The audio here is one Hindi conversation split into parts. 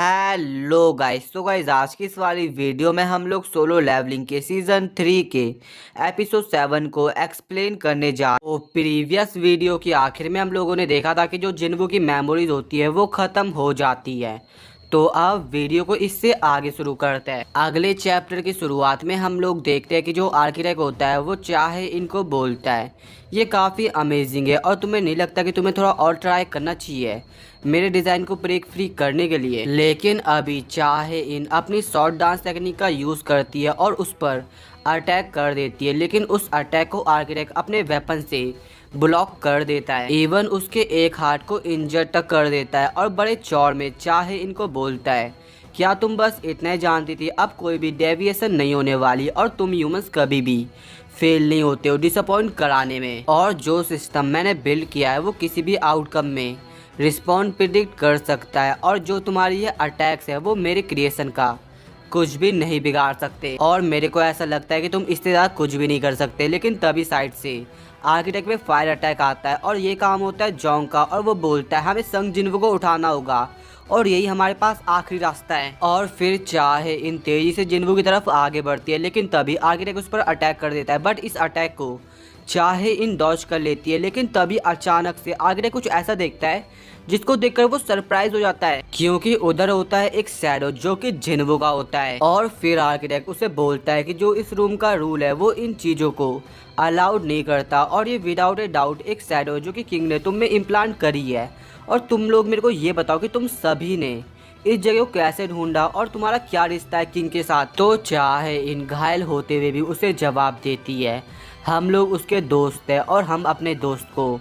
Hello guys. तो गाइस आज की इस वाली वीडियो में हम लोग सोलो लेवलिंग के सीजन 3 के एपिसोड 7 को एक्सप्लेन करने जा रहे हैं। तो प्रीवियस वीडियो की आखिर में हम लोगों ने देखा था कि जो जिन्वू की मेमोरीज होती है वो ख़त्म हो जाती है। तो अब वीडियो को इससे आगे शुरू करते हैं। अगले चैप्टर की शुरुआत में हम लोग देखते हैं कि जो आर्किटेक्ट होता है वो चाहे इनको बोलता है ये काफ़ी अमेजिंग है और तुम्हें नहीं लगता कि तुम्हें थोड़ा और ट्राई करना चाहिए मेरे डिज़ाइन को ब्रेक फ्री करने के लिए। लेकिन अभी चाहे इन अपनी शॉर्ट डांस टेक्निक का यूज़ करती है और उस पर अटैक कर देती है, लेकिन उस अटैक को आर्किटेक्ट अपने वेपन से ब्लॉक कर देता है। इवन उसके एक हार्ट को इंजर तक कर देता है और बड़े चौड़ में चाहे इनको बोलता है क्या तुम बस इतना ही जानती थी, अब कोई भी डेविएशन नहीं होने वाली और तुम ह्यूमंस कभी भी फेल नहीं होते हो डिसअपॉइंट कराने में। और जो सिस्टम मैंने बिल्ड किया है वो किसी भी आउटकम में रिस्पॉन्ड प्रिडिक्ट कर सकता है और जो तुम्हारी ये अटैक्स है वो मेरे क्रिएशन का कुछ भी नहीं बिगाड़ सकते। और मेरे को ऐसा लगता है कि तुम इससे ज़्यादा कुछ भी नहीं कर सकते। लेकिन तभी साइड से आर्किटेक्ट पे फायर अटैक आता है और ये काम होता है जोंग का और वो बोलता है हमें संग जिन्वू को उठाना होगा और यही हमारे पास आखिरी रास्ता है। और फिर चाहे इन तेजी से जिन्वू की तरफ आगे बढ़ती है, लेकिन तभी आर्किटेक्ट उस पर अटैक कर देता है। बट इस अटैक को चाहे इन डॉज कर लेती है, लेकिन तभी अचानक से आर्किटेक्ट कुछ ऐसा देखता है जिसको देखकर वो सरप्राइज हो जाता है, क्योंकि उधर होता है एक शैडो जो कि जिन्वू का होता है। और फिर आर्किटेक्ट उसे बोलता है कि जो इस रूम का रूल है वो इन चीज़ों को अलाउड नहीं करता और ये विदाउट ए डाउट एक शैडो जो कि किंग ने तुम में इम्प्लांट करी है। और तुम लोग मेरे को ये बताओ कि तुम सभी ने इस जगह को कैसे ढूंढा और तुम्हारा क्या रिश्ता है किंग के साथ। तो चाहे इन घायल होते हुए भी उसे जवाब देती है हम लोग उसके दोस्त हैं और हम अपने दोस्त को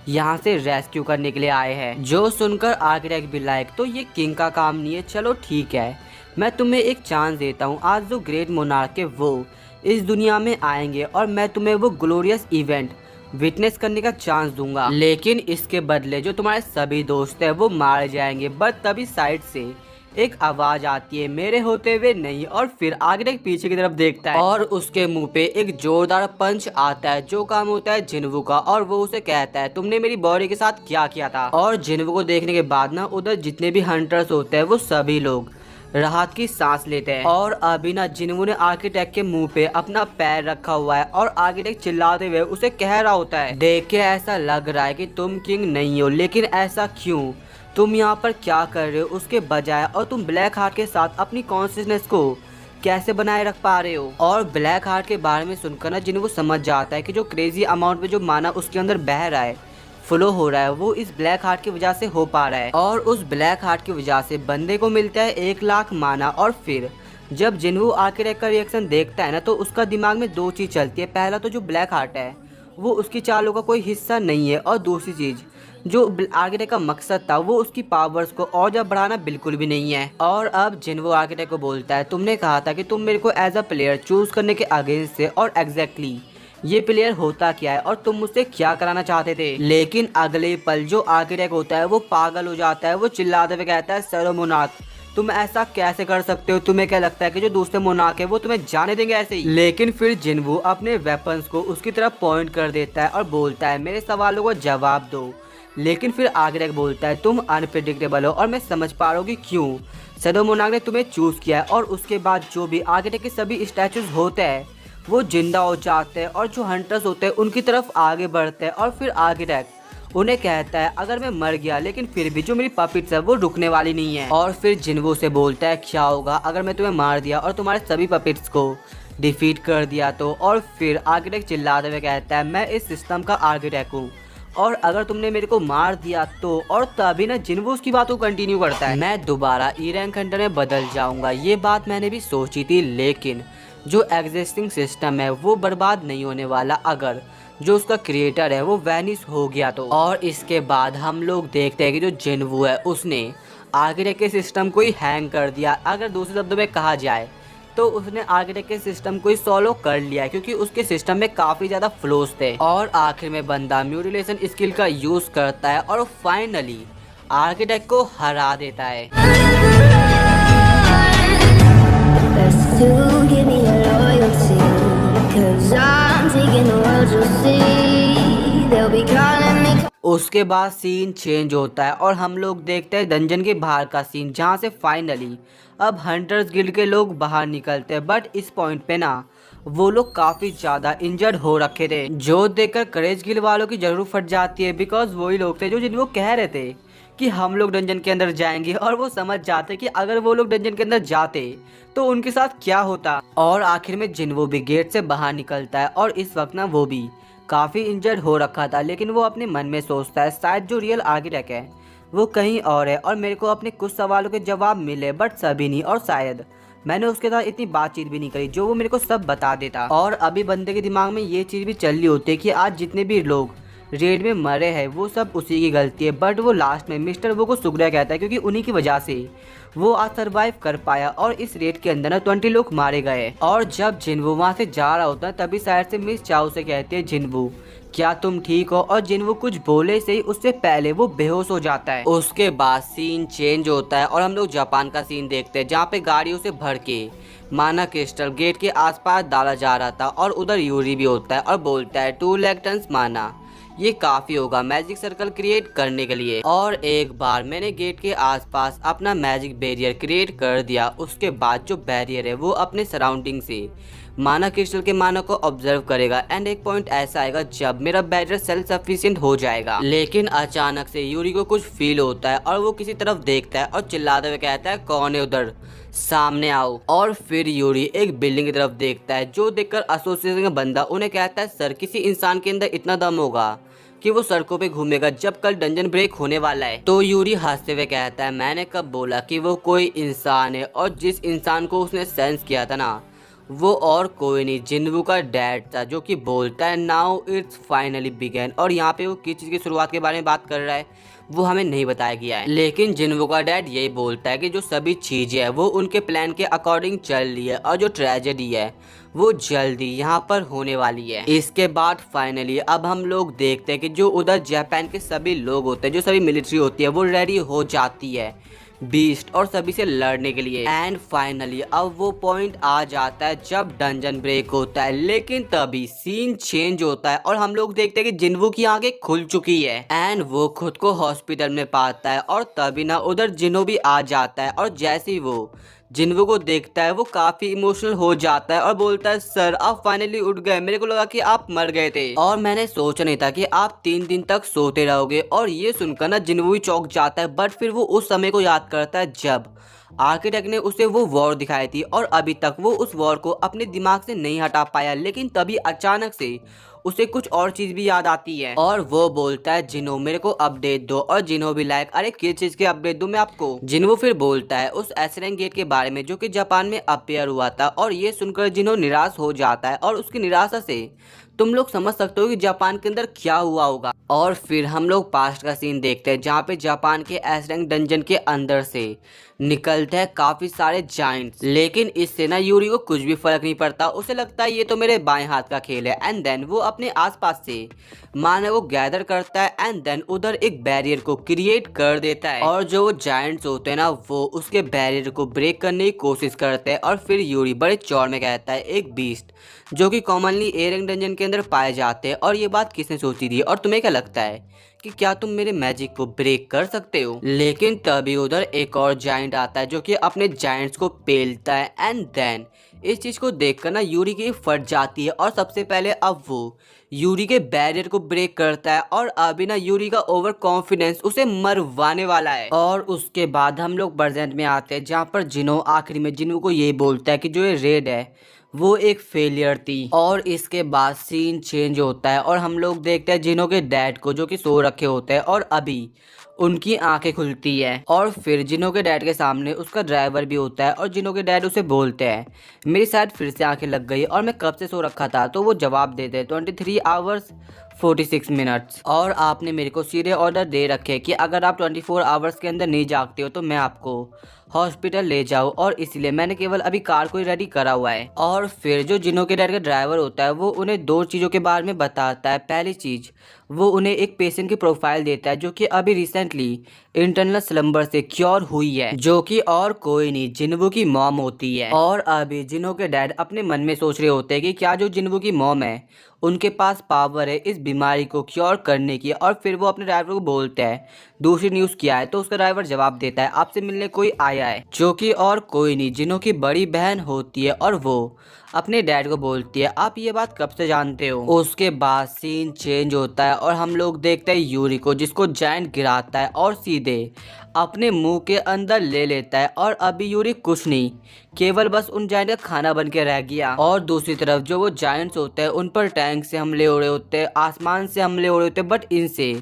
यहाँ से रेस्क्यू करने के लिए आए हैं। जो सुनकर आर्किटेक्ट भी लाइक तो ये किंग का काम नहीं है, चलो ठीक है मैं तुम्हें एक चांस देता हूँ। आज जो ग्रेट मोनार्क है वो इस दुनिया में आएंगे और मैं तुम्हें वो ग्लोरियस इवेंट विटनेस करने का चांस दूंगा, लेकिन इसके बदले जो तुम्हारे सभी दोस्त हैं वो मारे जाएंगे। बट तभी साइड से एक आवाज आती है मेरे होते हुए नहीं, और फिर आर्किटेक्ट पीछे की तरफ देखता है और उसके मुंह पे एक जोरदार पंच आता है जो काम होता है जिन्वू का। और वो उसे कहता है तुमने मेरी बॉडी के साथ क्या किया था। और जिन्वू को देखने के बाद ना उधर जितने भी हंटर्स होते हैं वो सभी लोग राहत की सांस लेते हैं। और अभी ना जिन्वू ने आर्किटेक्ट के मुंह पे अपना पैर रखा हुआ है और आर्किटेक्ट चिल्लाते हुए उसे कह रहा होता है देख के ऐसा लग रहा है कि तुम किंग नहीं हो, लेकिन ऐसा क्यों, तुम यहाँ पर क्या कर रहे हो उसके बजाय, और तुम ब्लैक हार्ट के साथ अपनी कॉन्शियसनेस को कैसे बनाए रख पा रहे हो। और ब्लैक हार्ट के बारे में सुनकर ना जिन्वू समझ जाता है कि जो क्रेजी अमाउंट में जो माना उसके अंदर बह रहा है फ्लो हो रहा है वो इस ब्लैक हार्ट की वजह से हो पा रहा है। और उस ब्लैक हार्ट की वजह से बंदे को मिलता है 1 लाख माना। और फिर जब जिन्वू आर्किटेक्ट का रिएक्शन देखता है ना तो उसका दिमाग में 2 चीज़ चलती है। पहला तो जो ब्लैक हार्ट है वो उसकी चालों का कोई हिस्सा नहीं है, और दूसरी चीज़ जो आर्किटेक्ट का मकसद था वो उसकी पावर्स को और जब बढ़ाना बिल्कुल भी नहीं है। और अब जिन्वू आर्किटेक्ट को बोलता है तुमने कहा था कि तुम मेरे को एज अ प्लेयर चूज करने के अगेंस्ट थे, और एग्जैक्टली ये प्लेयर होता क्या है और तुम मुझसे क्या कराना चाहते थे। लेकिन अगले पल जो आर्किटेक्ट होता है वो पागल हो जाता है, वो चिल्लाते हुए कहता है सरो मोनार्क तुम ऐसा कैसे कर सकते हो, तुम्हें क्या लगता है कि जो दूसरे मोनार्क है वो तुम्हें जाने देंगे ऐसे ही। लेकिन फिर जिन्वू अपने वेपन्स को उसकी तरफ पॉइंट कर देता है और बोलता है मेरे सवालों को जवाब दो। लेकिन फिर आर्किटेक्ट बोलता है तुम अनप्रेडिक्टेबल हो और मैं समझ पा रहा हूँ कि क्यों शैडो मोनार्क ने तुम्हें चूज किया है। और उसके बाद जो भी आर्किटेक्ट के सभी स्टैचूज होते हैं वो जिंदा हो जाते हैं और जो हंटर्स होते हैं उनकी तरफ आगे बढ़ते हैं। और फिर आर्किटेक्ट उन्हें कहता है अगर मैं मर गया लेकिन फिर भी जो मेरी पपिट्स है वो रुकने वाली नहीं है। और फिर जिन्वू से बोलता है क्या होगा अगर मैं तुम्हें मार दिया और तुम्हारे सभी पपिट्स को डिफीट कर दिया तो। और फिर आर्किटेक्ट चिल्लाते हुए कहता है मैं इस सिस्टम का आर्किटेक्ट हूँ और अगर तुमने मेरे को मार दिया तो। और तभी ना जिन्वू उसकी बात को कंटिन्यू करता है मैं दोबारा ई रैंक हंटर में बदल जाऊंगा। ये बात मैंने भी सोची थी, लेकिन जो एग्जिस्टिंग सिस्टम है वो बर्बाद नहीं होने वाला अगर जो उसका क्रिएटर है वो वैनिश हो गया तो। और इसके बाद हम लोग देखते हैं कि जो जिन्वू है उसने आर्किटेक्ट के सिस्टम को ही हैंग कर दिया। अगर दूसरे शब्दों में कहा जाए तो उसने आर्किटेक्ट के सिस्टम को ही सॉल्व कर लिया, क्योंकि उसके सिस्टम में काफ़ी ज़्यादा फ्लोस थे। और आखिर में बंदा म्यूटिलेशन स्किल का यूज़ करता है और फाइनली आर्किटेक्ट को हरा देता है। To give me your loyalty, 'cause I'm taking the world, you'll see. They'll be calling me उसके बाद सीन चेंज होता है और हम लोग देखते हैं डंजन के बाहर का सीन, जहाँ से फाइनली अब हंटर्स गिल्ड के लोग बाहर निकलते हैं। बट इस पॉइंट पे ना वो लोग काफ़ी ज़्यादा इंजर्ड हो रखे थे, जो देखकर करेज गिल्ड वालों की जरूर फट जाती है। बिकॉज वही लोग थे जो जिनको कह रहे थे कि हम लोग डंजन के अंदर जाएंगे, और वो समझ जाते कि अगर वो लोग डंजन के अंदर जाते तो उनके साथ क्या होता। और आखिर में जिन्वो भी गेट से बाहर निकलता है और इस वक्त ना वो भी काफ़ी इंजर्ड हो रखा था, लेकिन वो अपने मन में सोचता है शायद जो रियल आर्किटेक्ट है वो कहीं और है और मेरे को अपने कुछ सवालों के जवाब मिले, बट सभी नहीं। और शायद मैंने उसके साथ इतनी बातचीत भी नहीं करी जो वो मेरे को सब बता देता। और अभी बंदे के दिमाग में ये चीज़ भी चल रही होती है कि आज जितने भी लोग रेड में मरे हैं वो सब उसी की गलती है। बट वो लास्ट में मिस्टर वो को शुक्रिया कहता है, क्योंकि उन्हीं की वजह से वो आज सर्वाइव कर पाया और इस रेड के अंदर ना 20 लोग मारे गए। और जब जिन्वो वहाँ से जा रहा होता है तभी साइड से मिस चाओ से कहते हैं, जिन्वो क्या तुम ठीक हो? और जिन्वो कुछ बोले से ही उससे पहले वो बेहोश हो जाता है। उसके बाद सीन चेंज होता है और हम लोग जापान का सीन देखते हैं, जहाँ पे गाड़ियों से भर के माना क्रिस्टल गेट के आसपास डाला जा रहा था। और उधर यूरी भी होता है और बोलता है 2 लाख टन माना, ये काफ़ी होगा मैजिक सर्कल क्रिएट करने के लिए। और एक बार मैंने गेट के आसपास अपना मैजिक बैरियर क्रिएट कर दिया। उसके बाद जो बैरियर है वो अपने सराउंडिंग से माना क्रिस्टल के माना को ऑब्जर्व करेगा एंड एक पॉइंट ऐसा आएगा जब मेरा बैरियर सेल्फ सफिशिएंट हो जाएगा। लेकिन अचानक से यूरी को कुछ फील होता है और वो किसी तरफ देखता है और चिल्लाते हुए कहता है, कौन है उधर, सामने आओ। और फिर यूरी एक बिल्डिंग की तरफ देखता है, जो देखकर एसोसिएशन का बंदा उन्हें कहता है, सर किसी इंसान के अंदर इतना दम होगा कि वो सड़कों पे घूमेगा जब कल डंजन ब्रेक होने वाला है। तो यूरी हंसते हुए कहता है, मैंने कब बोला कि वो कोई इंसान है? और जिस इंसान को उसने सेंस किया था ना वो और कोई नहीं जिन्वो का डैड था, जो कि बोलता है नाउ इट्स फाइनली बिगन। और यहाँ पे वो किस चीज़ की शुरुआत के बारे में बात कर रहा है वो हमें नहीं बताया गया है, लेकिन जिन्वो का डैड यही बोलता है कि जो सभी चीज़ें है वो उनके प्लान के अकॉर्डिंग चल रही है और जो ट्रेजेडी है वो जल्दी यहाँ पर होने वाली है। इसके बाद फाइनली अब हम लोग देखते हैं कि जो उधर जापान के सभी लोग होते हैं, जो सभी मिलिट्री होती है वो रेडी हो जाती है बीस्ट और सभी से लड़ने के लिए। एंड फाइनली अब वो पॉइंट आ जाता है जब डंजन ब्रेक होता है, लेकिन तभी सीन चेंज होता है और हम लोग देखते हैं कि जिन्वो की आंखें खुल चुकी है एंड वो खुद को हॉस्पिटल में पाता है। और तभी ना उधर जिनो भी आ जाता है और जैसे ही वो जिन्वो को देखता है वो काफी इमोशनल हो जाता है और बोलता है, सर आप फाइनली उठ गए, मेरे को लगा कि आप मर गए थे और मैंने सोचा नहीं था कि आप 3 दिन तक सोते रहोगे। और ये सुनकर ना जिन्वो भी चौंक जाता है, बट फिर वो उस समय को याद करता है जब आर्किटेक्ट ने उसे वो वॉर दिखाई थी और अभी तक वो उस वॉर को अपने दिमाग से नहीं हटा पाया। लेकिन तभी अचानक से उसे कुछ और चीज भी याद आती है और वो बोलता है, जिनो मेरे को अपडेट दो। और जिनो भी लाइक, अरे किस चीज के अपडेट दूं मैं आपको? जिनो फिर बोलता है उस एसरेंग गेट के बारे में जो कि जापान में अपेयर हुआ था। और ये सुनकर जिनो निराश हो जाता है और उसकी निराशा से तुम लोग समझ सकते हो कि जापान के अंदर क्या हुआ होगा। और फिर हम लोग पास्ट का सीन देखते हैं जहाँ पे जापान के एसरेंग डंजन के अंदर से निकलते हैं काफी सारे जाइंट्स। लेकिन इससे ना यूरी को कुछ भी फर्क नहीं पड़ता, उसे लगता है ये तो मेरे बाएं हाथ का खेल है। एंड देन वो अपने आसपास से माना को गैदर करता है एंड देन उधर एक बैरियर को क्रिएट कर देता है। और जो जाइंट्स होते हैं ना वो उसके बैरियर को ब्रेक करने की कोशिश करते हैं। और फिर यूरी बड़े चौड़ में कहता है, एक बीस्ट जो कि कॉमनली एरेंग डंजन के अंदर पाए जाते हैं। और ये बात किसने सोची थी? और तुम्हें क्या लगता है कि क्या तुम मेरे मैजिक को ब्रेक कर सकते हो? लेकिन तभी उधर एक और जाइंट आता है जो कि अपने जाइंट्स को पेलता है एंड देन इस चीज को देखकर ना यूरी की फट जाती है। और सबसे पहले अब वो यूरी के बैरियर को ब्रेक करता है और अभी ना यूरी का ओवर कॉन्फिडेंस उसे मरवाने वाला है। और उसके बाद हम लोग प्रेजेंट में आते हैं जहाँ पर जिनो आखिरी में जिनो को ये बोलता है कि जो ये रेड है वो एक फेलियर थी। और इसके बाद सीन चेंज होता है और हम लोग देखते हैं जिनो के डैड को जो कि सो रखे होते हैं और अभी उनकी आंखें खुलती है। और फिर जिनो के डैड के सामने उसका ड्राइवर भी होता है और जिनो के डैड उसे बोलते हैं, मेरी शायद फिर से आंखें लग गई और मैं कब से सो रखा था। तो वो जवाब देते हैं 23 आवर्स 46 मिनट्स। और आपने मेरे को सीधे ऑर्डर दे रखे कि अगर आप 24 आवर्स के अंदर नहीं जागते हो तो मैं आपको हॉस्पिटल ले जाऊँ, और इसलिए मैंने केवल अभी कार को ही रेडी करा हुआ है। और फिर जो जिनो के डैड का ड्राइवर होता है वो उन्हें 2 चीज़ों के बारे में बताता है। पहली चीज़ वो उन्हें एक पेशेंट की प्रोफाइल देता है जो कि अभी रिसेंटली इंटरनल स्लम्बर से क्योर हुई है, जो कि और कोई नहीं जिन्वो की मॉम होती है। और अभी जिनो के डैड अपने मन में सोच रहे होते हैं कि क्या जो जिन्वो की मॉम है उनके पास पावर है इस बीमारी को क्योर करने की। और फिर वो अपने ड्राइवर को बोलता है दूसरी न्यूज़ क्या है, तो उसका ड्राइवर जवाब देता है आपसे मिलने कोई आया है, जो कि और कोई नहीं जिन्हों की बड़ी बहन होती है। और वो अपने डैड को बोलती है आप ये बात कब से जानते हो। उसके बाद सीन चेंज होता है और हम लोग देखते हैं यूरी को, जिसको जायंट गिराता है और सीधे अपने मुंह के अंदर ले लेता है। और अभी यूरी कुछ नहीं, केवल बस उन जायंट का खाना बन के रह गया। और दूसरी तरफ जो वो जायंट्स होते हैं उन पर टैंक से हमले हो रहे होते हैं, आसमान से हमले हो रहे होते हैं, बट इनसे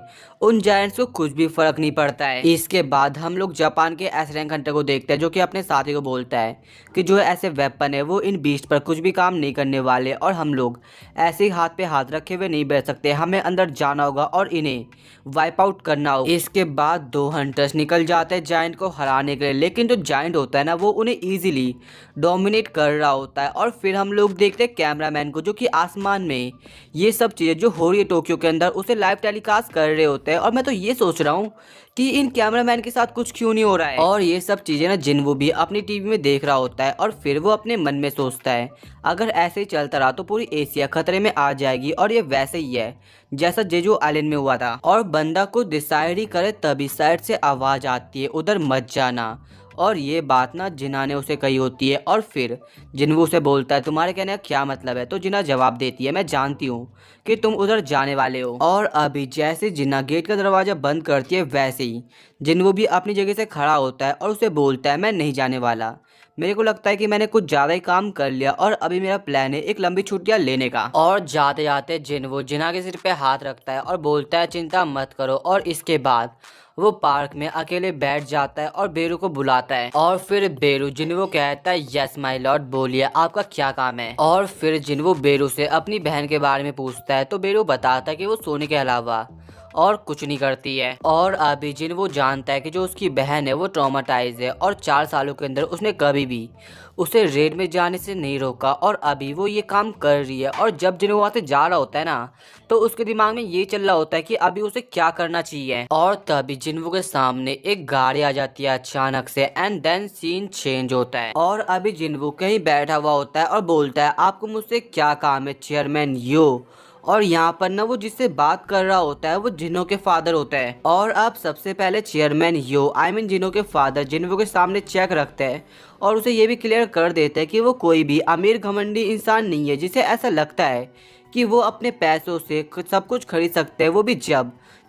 उन जायंट्स को कुछ भी फर्क नहीं पड़ता है। इसके बाद हम लोग जापान के एस रैंक हंटर को देखते हैं, जो कि अपने साथी को बोलता है कि जो ऐसे वेपन है वो इन बीस्ट पर कुछ भी काम नहीं करने वाले, और हम लोग ऐसे ही हाथ पे हाथ रखे हुए नहीं बैठ सकते, हमें अंदर जाना होगा और इन्हें वाइप आउट करना होगा। इसके बाद दो हंटर्स निकल जाते हैं जायंट को हराने के लिए, लेकिन जो जायंट होता है ना वो उन्हें ईजिली डोमिनेट कर रहा होता है। और फिर हम लोग देखते हैं कैमरामैन को, जो कि आसमान में ये सब चीज़ें जो हो रही है टोक्यो के अंदर उसे लाइव टेलीकास्ट कर रहे होते हैं। और मैं तो ये सोच रहा हूँ कि इन कैमरामैन के साथ कुछ क्यों नहीं हो रहा है। और ये सब चीज़ें ना जिन्वो भी अपनी टीवी में देख रहा होता है, और फिर वो अपने मन में सोचता है अगर ऐसे ही चलता रहा तो पूरी एशिया खतरे में आ जाएगी। और ये वैसे ही है जैसा जेजू आइलैंड में हुआ था। और बंदा को डिसाइड ही करे तभी साइड से आवाज़ आती है उधर मत जाना। और ये बात ना जिना ने उसे कही होती है। और फिर जिन्वो उसे बोलता है तुम्हारे कहने का क्या मतलब है, तो जिना जवाब देती है मैं जानती हूँ कि तुम उधर जाने वाले हो। और अभी जैसे जिना गेट का दरवाज़ा बंद करती है वैसे ही जिन्वो भी अपनी जगह से खड़ा होता है और उसे बोलता है मैं नहीं जाने वाला, मेरे को लगता है कि मैंने कुछ ज़्यादा ही काम कर लिया और अभी मेरा प्लान है एक लंबी छुट्टियाँ लेने का। और जाते जाते जिन्वो जिना के सिर पे हाथ रखता है और बोलता है चिंता मत करो। और इसके बाद वो पार्क में अकेले बैठ जाता है और बेरू को बुलाता है। और फिर बेरू जिन्वो कहता है यस माय लॉर्ड बोलिए आपका क्या काम है। और फिर जिन्वो बेरू से अपनी बहन के बारे में पूछता है, तो बेरू बताता है कि वो सोने के अलावा और कुछ नहीं करती है। और अभी जिन्वो जानता है कि जो उसकी बहन है वो ट्रॉमाटाइज है और 4 सालों के अंदर उसने कभी भी उसे रेड में जाने से नहीं रोका, और अभी वो ये काम कर रही है। और जब जिन्वो वहाँ से जा रहा होता है ना तो उसके दिमाग में ये चल रहा होता है कि अभी उसे क्या करना चाहिए। और तभी जिन्वो के सामने एक गाड़ी आ जाती है अचानक से, एंड देन सीन चेंज होता है। और अभी जिन्वो कहीं बैठा हुआ होता है और बोलता है आपको मुझसे क्या काम है चेयरमैन यो। और यहाँ पर ना वो जिससे बात कर रहा होता है वो जिन्हो के फादर होता है। और अब सबसे पहले चेयरमैन यो जिन्हो के फादर जिन्हो के सामने चेक रखते हैं और उसे ये भी क्लियर कर देते हैं कि वो कोई भी अमीर घमंडी इंसान नहीं है जिसे ऐसा लगता है कि वो अपने पैसों से सब कुछ खरीद सकते हैं, वो भी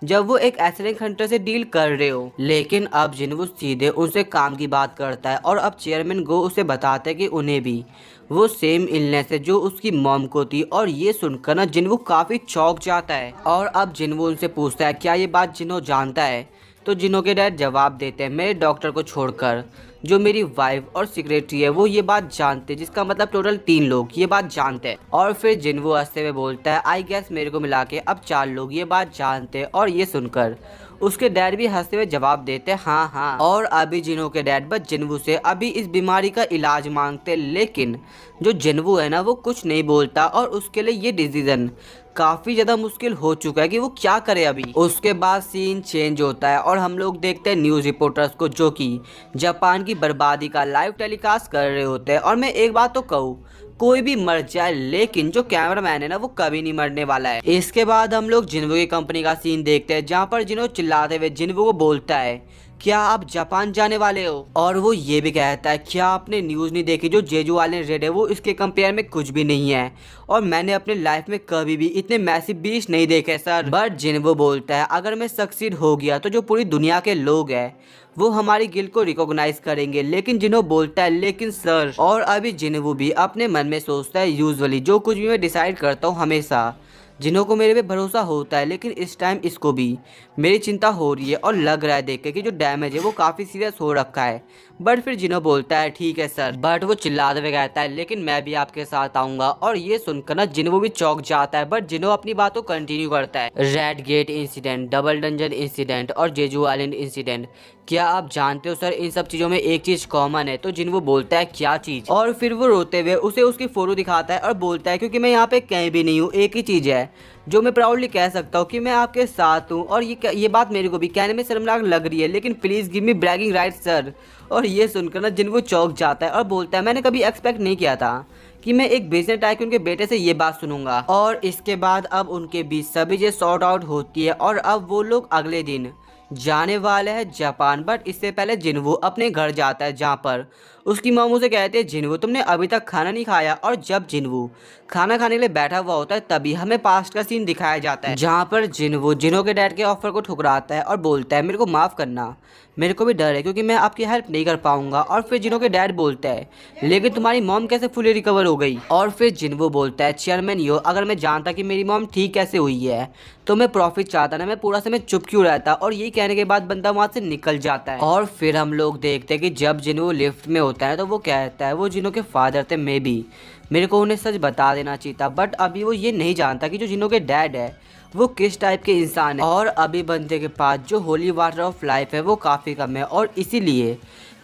जब वो एक एसरेंक हंटर से डील कर रहे हो। लेकिन अब जिन्वो सीधे उनसे काम की बात करता है और अब चेयरमैन गो उसे बताते हैं कि उन्हें भी वो सेम इलनेस है जो उसकी मॉम को थी। और ये सुनकर ना जिन्वो काफ़ी चौंक जाता है। और अब जिन्वो उनसे पूछता है क्या ये बात जिन्हो जानता है, तो जिन्हो के डैड जवाब देते हैं मेरे डॉक्टर को छोड़कर जो मेरी वाइफ और सेक्रेटरी है वो ये बात जानते हैं, जिसका मतलब टोटल 3 लोग ये बात जानते हैं। और फिर जिन्वो हंसते हुए बोलता है आई गेस मेरे को मिला के अब 4 लोग ये बात जानते हैं। और ये सुनकर उसके डैड भी हंसते हुए जवाब देते हैं हाँ हाँ। और अभी जिन्हो के डैड बस जिन्वो से अभी इस बीमारी का इलाज मांगते, लेकिन जो जिन्वो है ना वो कुछ नहीं बोलता और उसके लिए ये डिसीजन काफ़ी ज़्यादा मुश्किल हो चुका है कि वो क्या करे अभी। उसके बाद सीन चेंज होता है और हम लोग देखते हैं न्यूज़ रिपोर्टर्स को जो कि जापान की बर्बादी का लाइव टेलीकास्ट कर रहे होते हैं। और मैं एक बात तो कहूँ कोई भी मर जाए लेकिन जो कैमरामैन है ना वो कभी नहीं मरने वाला है। इसके बाद हम लोग जिन्वो की कंपनी का सीन देखते हैं जहाँ पर जिन्हो चिल्लाते हुए जिन्वो को बोलता है क्या आप जापान जाने वाले हो। और वो ये भी कहता है क्या आपने न्यूज़ नहीं देखी जो जेजू आइलैंड रेड है वो इसके कंपेयर में कुछ भी नहीं है और मैंने अपने लाइफ में कभी भी इतने मैसिव बीस्ट नहीं देखे सर। बट जिन्वो बोलता है अगर मैं सक्सीड हो गया तो जो पूरी दुनिया के लोग हैं वो हमारी गिल्ड को रिकॉग्नाइज करेंगे। लेकिन जिन्हो बोलता है लेकिन सर। और अभी जिन्वो भी अपने मन में सोचता है यूजुअली जो कुछ भी मैं डिसाइड करता हूँ हमेशा जिन्हों को मेरे पे भरोसा होता है, लेकिन इस टाइम इसको भी मेरी चिंता हो रही है और लग रहा है देख के कि जो डैमेज है वो काफ़ी सीरियस हो रखा है। बट फिर जिन्हों बोलता है ठीक है सर, बट वो चिल्लाते हुए कहता है लेकिन मैं भी आपके साथ आऊँगा। और ये सुनकर ना जिन्हों भी चौंक जाता है, बट जिन्हों अपनी बात को कंटिन्यू करता है। Red gate incident, double dungeon incident और जेजू आइलैंड इंसिडेंट, क्या आप जानते हो सर इन सब चीज़ों में एक चीज़ कॉमन है। तो जिन्हों बोलता है क्या चीज़। और फिर वो रोते हुए उसे उसकी फ़ोटो दिखाता है और बोलता है क्योंकि मैं यहाँ पे कहीं भी नहीं हूँ, एक ही चीज़ है जो मैं प्राउडली कह सकता हूँ कि मैं आपके साथ हूँ। और ये बात मेरे को भी कहने में शर्मनाक लग रही है, लेकिन please give me bragging right sir. और ये सुनकर ना जिन्वो चौंक जाता है और बोलता है मैंने कभी एक्सपेक्ट नहीं किया था कि मैं एक बिजनेस टाइकून के बेटे से ये बात सुनूंगा। और इसके बाद अब उनके बीच सभी चीज़ सॉर्ट आउट होती है और अब वो लोग अगले दिन जाने वाले हैं जापान। बट इससे पहले जिनवू अपने घर जाता है जहाँ पर उसकी मॉम उसे कहते हैं जिनवू तुमने अभी तक खाना नहीं खाया। और जब जिनवू खाना खाने के लिए बैठा हुआ होता है तभी हमें पास्ट का सीन दिखाया जाता है जहाँ पर जिनवू जिनो के डैड के ऑफर को ठुकराता है और बोलता है मेरे को माफ़ करना, मेरे को भी डर है क्योंकि मैं आपकी हेल्प नहीं कर पाऊंगा। और फिर जिनो के डैड बोलता है लेकिन तुम्हारी मॉम कैसे फुली रिकवर हो गई। और फिर जिनवू बोलता है चेयरमैन यो अगर मैं जानता कि मेरी मॉम ठीक कैसे हुई है तो मैं प्रॉफिट चाहता ना, मैं पूरा समय चुप क्यों रहता। और यही कहने के बाद बंदा वहाँ से निकल जाता है। और फिर हम लोग देखते हैं कि जब जिनवू लिफ्ट में होता है तो वो कहता है वो जिनो के फादर थे, मे बी मेरे को उन्हें सच बता देना चाहिए था। बट अभी वो ये नहीं जानता कि जो जिनो के डैड है वो किस टाइप के इंसान है। और अभी बंदे के पास जो होली वाटर ऑफ लाइफ है वो काफ़ी कम है और इसीलिए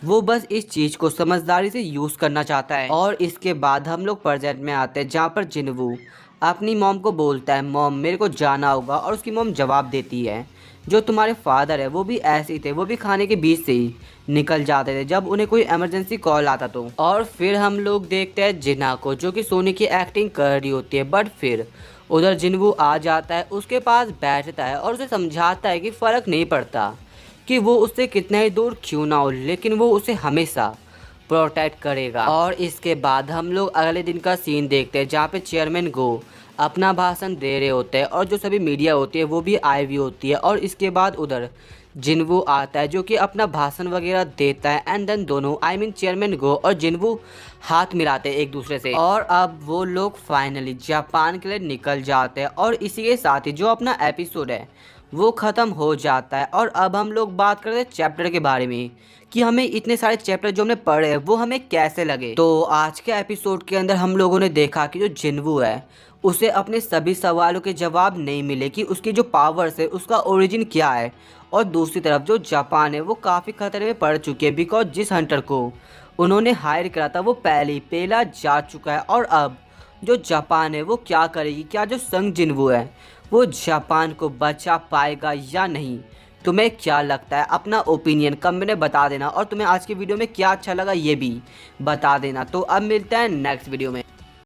वो बस इस चीज़ को समझदारी से यूज़ करना चाहता है। और इसके बाद हम लोग प्रेजेंट में आते हैं जहाँ पर जिनवू अपनी मॉम को बोलता है मॉम मेरे को जाना होगा। और उसकी मॉम जवाब देती है जो तुम्हारे फादर है वो भी ऐसे ही थे, वो भी खाने के बीच से ही निकल जाते थे जब उन्हें कोई इमरजेंसी कॉल आता तो। और फिर हम लोग देखते हैं जिना को जो कि सोनी की एक्टिंग कर रही होती है। बट फिर उधर जिनवू आ जाता है, उसके पास बैठता है और उसे समझाता है कि फ़र्क नहीं पड़ता कि वो उससे कितना ही दूर क्यों ना हो, लेकिन वो उसे हमेशा प्रोटेक्ट करेगा। और इसके बाद हम लोग अगले दिन का सीन देखते हैं जहाँ पे चेयरमैन गो अपना भाषण दे रहे होते हैं और जो सभी मीडिया होती है वो भी आई हुई होती है। और इसके बाद उधर जिनवू आता है जो कि अपना भाषण वगैरह देता है एंड देन दोनों आई मीन चेयरमैन गो और जिनवू हाथ मिलाते हैं एक दूसरे से। और अब वो लोग फाइनली जापान के लिए निकल जाते हैं और इसी के साथ ही जो अपना एपिसोड है वो ख़त्म हो जाता है। और अब हम लोग बात करते हैं चैप्टर के बारे में कि हमें इतने सारे चैप्टर जो हमने पढ़े हैं वो हमें कैसे लगे। तो आज के एपिसोड के अंदर हम लोगों ने देखा कि जो जिनवू है उसे अपने सभी सवालों के जवाब नहीं मिले कि उसकी जो पावर्स है उसका ओरिजिन क्या है। और दूसरी तरफ जो जापान है वो काफ़ी खतरे में पड़ चुकी है बिकॉज जिस हंटर को उन्होंने हायर करा था वो पहले ही पेला जा चुका है। और अब जो जापान है वो क्या करेगी, क्या जो संग जिनवू है वो जापान को बचा पाएगा या नहीं। तुम्हें क्या लगता है, अपना ओपिनियन कमेंट में बता देना और तुम्हें आज की वीडियो में क्या अच्छा लगा ये भी बता देना। तो अब मिलता है नेक्स्ट वीडियो में।